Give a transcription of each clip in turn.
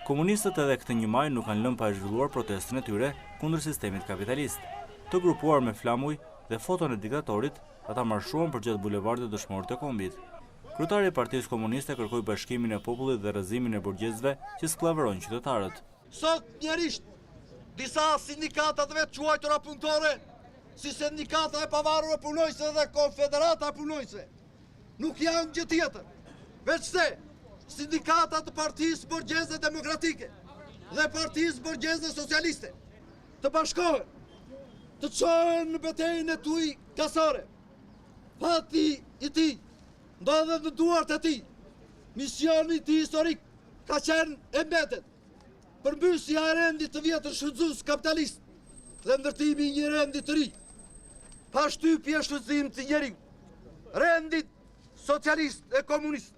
Komunistët edhe këtë 1 maj nuk kanë lënë pa zhvilluar protestën e tyre kundër sistemit kapitalist. Të grupuar me flamuj dhe foton e diktatorit, ata marshuan përgjatë bulevardit Dëshmorët e Kombit. Kryetari i Partisë Komuniste kërkoi bashkimin e popullit dhe rrëzimin e burgjezëve që skllavërojnë qytetarët. Sot njerisht, disa sindikata të vetë quajtura punëtore, si sindikata e pavarur e punojësve dhe konfederata e punojësve, nuk janë gjë tjetër, veç se sindikata të Partisë Borgjeze Demokratike dhe Partisë Borgjeze Socialiste të bashkohen, të çohen në betejën e tuj kasare. Fati i tij ndodhet në duart e tij. Misioni i tij historik ka qenë e mbetet përmbysja e rendit të vjetër shfrytzues kapitalist dhe ndërtimi i një rendi të ri, pa shtypje e shfrytëzim të njeriu, rendit socialist e komunist.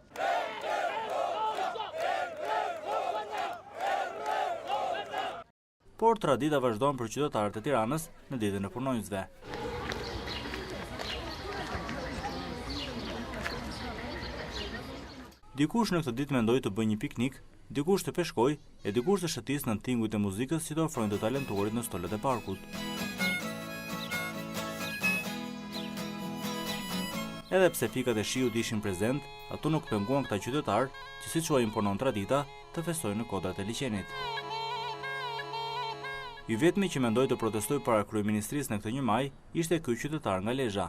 Por tradita vazhdon për qytetarët e Tiranës në ditën e punonjësve. Dikush në këtë ditë mendoi të bëjë një piknik, dikush të peshkoj e dikush të shëtisë në tingujt e muzikës që të ofrojnë të talentuarit në stolet e parkut. Edhe pse fikat e shiut ishin prezent, ato nuk penguan këta qytetarë që siç u imponon tradita të festojnë në kodrat e liçenit. I vetmi që mendoi të protestoj para kryeministrisë në këtë 1 maj ishte ky qytetar nga Lezhë.